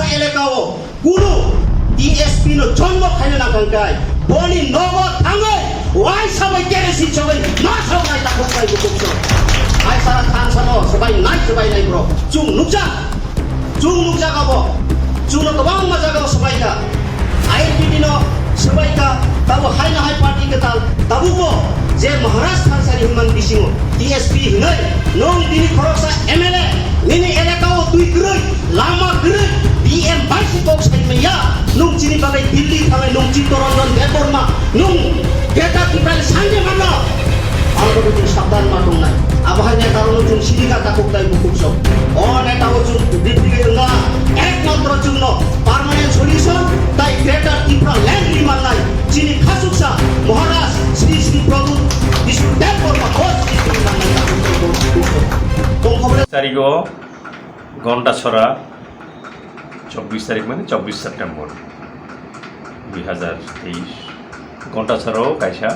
খরকসা এলাকাও কোনো DSP no জন্ম খাইলে না কাঙ্কাই বনি নগদ থাঙ্গে ওয়াই সবাই কেরেসি সবাই না সবাই তাকো পাই বুকছ আই সারা থান সানো সবাই নাই ব্র চুং নুকজা গাবো চুং নো গোबां মজা গাবো সবাই কা আইপিডি নো সবাই কা তাবো হাই না হাই পার্টি কে তাল তাবু বো যে মহারাষ্ট্র থানসারি হিমান বিসিং ডিএসপি হিनै নং দিনি খরকসা এমএলএ নিনি এলাকাও দুই গ্রই লামা গ্রই বিএম বাইসি কক সাইমেয়া নুং চিনি বালাই দিল্লি থামে নুং চিত্তরঞ্জন দেববর্মা নুং গেটা কিপাল সাঙ্গে মানা আমাকে তুমি সাবধান মাটুং নাই আবহাওয়া নেতারও চুন সিরিকা তাকুক তাই বুকুছ অ নেতাও চুন ডিপ্লিকেট না একমাত্র জন্য পার্মানেন্ট সলিউশন তাই গ্রেটার ত্রিপুরা ল্যান্ড নির্মাণ নাই চিনি খাসুকসা মহারাজ শ্রী শ্রী প্রভু বিষ্ণু দেববর্মা হোস তারিখ ঘন্টা ছড়া 24 তারিখ মানে 24 সেপ্টেম্বর 2023 ঘন্টা ছড়াও কাইসা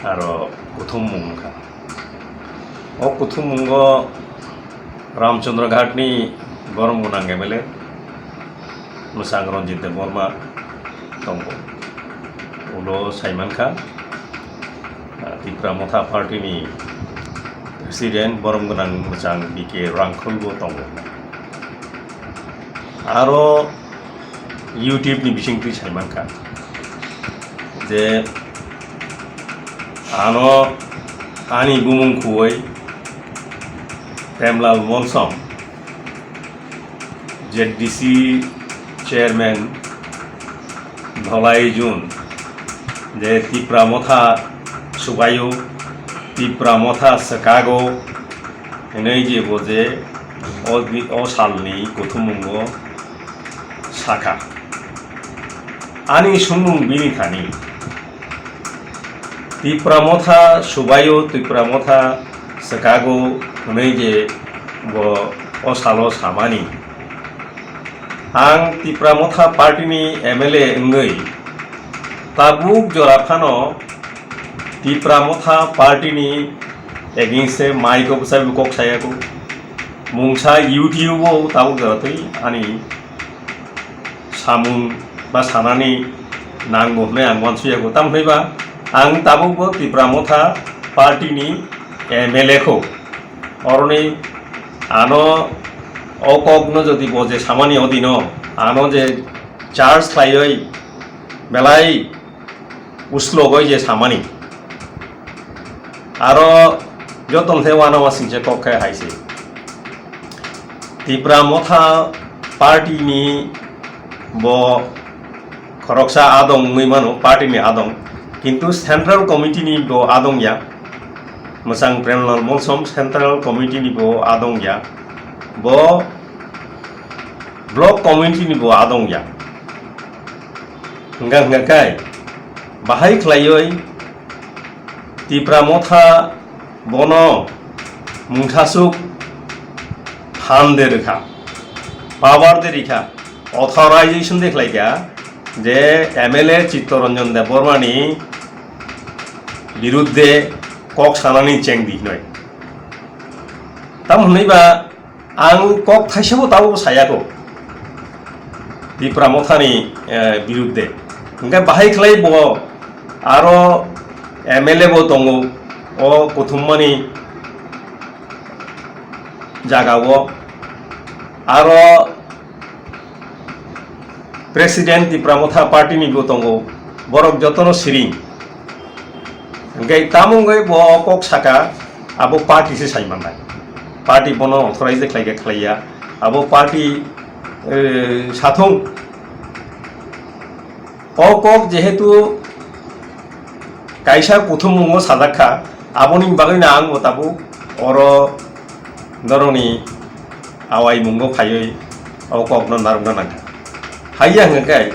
আর প্রথম মুঙ্গা ও প্রথম মুঙ্গ রামচন্দ্র ঘাটনি গরম গুনাং এমএলএ মোসাং রঞ্জিত দেববর্মা দङ उलो साइमान खा त्रिपुरा मथा पार्टीनि प्रेसिडेंट बरम गोनां मोजां बिके रांखलबो दङ आरो इउटिउबनि बिथिंथि साइमान खा जे आनो आनि बुमुंखुयै प्रेमलाल मलसम जेडीसी चेयरमैन धलाई जुन जे त्रिपुरा मथा सुबायो त्रिपुरा मथा सकागो नै जे बजे ओ सालनि गथुमुंग साखा आनि सुमुं बिनिखानि त्रिपुरा मथा सुबायो त्रिपुरा मथा सकागो नै जे ओ सालो सामानि आं त्रिपुरा मथा पार्टीनि एमएलए ओंगै ताबुक जराफानो त्रिपुरा मथा पार्टीनि एगेंस्ट माइक बसाय बुकक सायाको मुंसा यूट्यूब ताबुक जराथै आनि सामुं बा सानानि नांगौ होननाय आं मानसुयाको तामहैबा आं ताबुक त्रिपुरा मथा पार्टीनि एमएलए खौ अरनै आनो अकग्न जदि बजे सामानि अधीन आनो जे चार्ज खायै बेलाय उस्लोगै जे सामानि आरो जतन थे वाना वासिंचे कक्के हाइसे त्रिपुरा मथा पार्टीनि बो खरकसा आदं मैमानो पार्टीनि आदं किन्तु सेंट्रल कमिटिनि बो आदं या मोजां प्रेमलाल मलसम सेंट्रल कमिटिनि बो आदं या बो ब्लॉक कमिटिनि बो आदं या हंगाय बाहाय खलायै त्रिपुरा मथा बनो मुंथासुक फानदे रेखा पावर दे रेखा अथराइजेशन देखलाइया जे एमएलए चित्तरंजन देबबर्मानि बिरुद्धे कक सानानि चेंग दिनय ताम हनैबा आं कक थाइसेबो ताबो सायाको त्रिपुरा मथानि बिरुद्धे ओंखाय बाहाय खलाय बो आरो एमएलए बो दङ ओ गथुममानि जागावो आरो प्रेसिडेंट त्रिपुरा मथा पार्टीनि बो दङ बरक जतन सिरिं ओंखाय तामुंगै बो कक साका आबो पार्टी से साइमाननाय पार्टी बनो अथराइज खलायगा खलाया आबो पार्टी साथं अकक जेहेतु कायसा प्रथम मुंग साजाखा आबोनि बागैना आं बताबो अर दरनि आवाय मुंग फायै अकक न नारंगा नांगा हाया हंगाय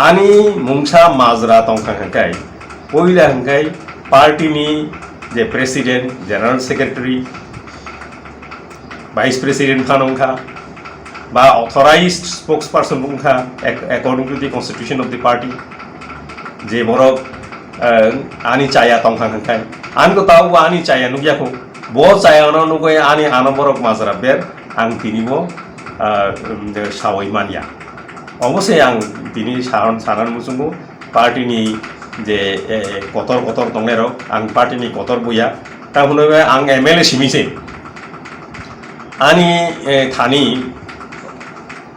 आनि मुंसा माजरा तंखा हंगाय पयला हंगाय पार्टीनि जे president general secretary vice president खानंखा बा ऑथराइज्ड स्पोक्सपर्सन बुंखा according to the constitution of the party जे बरक आनी चाया तंखा हंखाय आन को ताव आनी चाया नुगियाखौ बो चाया न नुगय आनी आनो बरक माजरा बेर आं तिनिबो सावै मानिया अवश्य आं दिनै सानान मुसुंगो पार्टीनि जे कतर दंनाय आं पार्टीनि कतर बया ताहुनबा आं MLA सिमिसे आनी थानी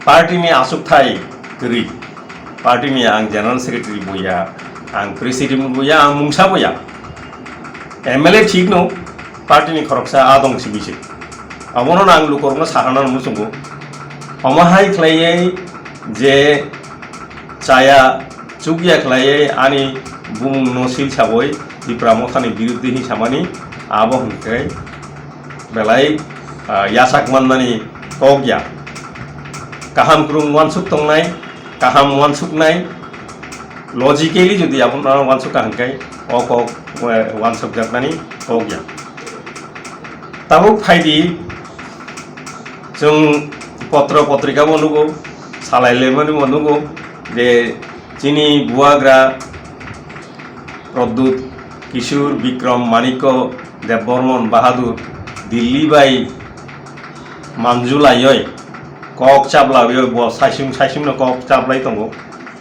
पार्टीनि आसुकथाय गरी पार्टीनि आं जेनेरेल सेक्रेटारि बया आं प्रेसिडेंट बया आं मुंसा बया MLA ठीक नो पार्टीनि खरकसा आदं सिमिसे अमनो आं लुकरनो साहाना मुसुंगो अमाहाय खलायै जे चाया चुगिया खलायै आनी बुमुं नसिल साबै दिप्रा मथानि बिरुद्धे हिसामानि आबो हंकै बेलाय यासाक माननानि कगया kaham kurung wansuk tongnai kaham wansuk nai logically jodi apuna wansuk kahangkai ok wansuk jatnani ogya tabuk phaidi jong patra patrika monugo salaile mani monugo je chini buagra Pradut Kishur Bikram Maniko Debbormon Bahadur Dilli bai Manjulayoy kok cabla yo bo saisung no kok cablai tongo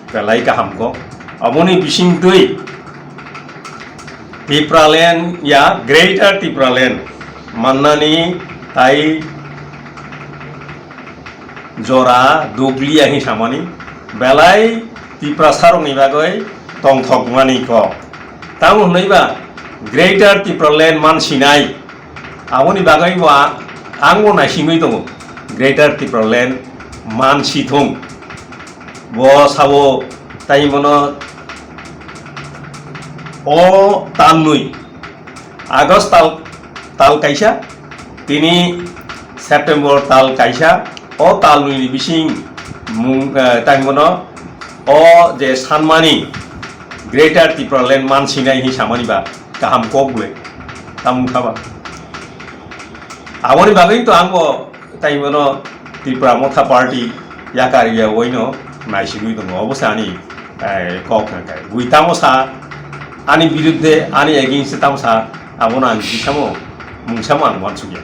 belai kaham ko amoni bising tui Tipralen ya Greater Tipralen mannani tai jora duglia hi samani belai Tipra sarong ni bagoi tong thok mani ko tamu noiba Greater Tipralen man sinai amoni bagai wa angmo na singoi tongo Greater Tipraland man sithung bo sabo tai mono o tanui August tal kaisa tini September tal kaisa o talnui bising mung tai mono o je sanmani Greater Tipraland man sinai hi samani ba kaham kobule tamung khaba amoni bagai to angbo তাই মনো ত্রিপুরা মথা party ইয়াকারিয়া ওইনো নাইসিগুই দङ অবশ্য আনি cock Nakai বুই তামসা আনি বিরুদ্ধে আনি against তামসা আবনা আং বিসামো মুংসামো আং वानसुगिया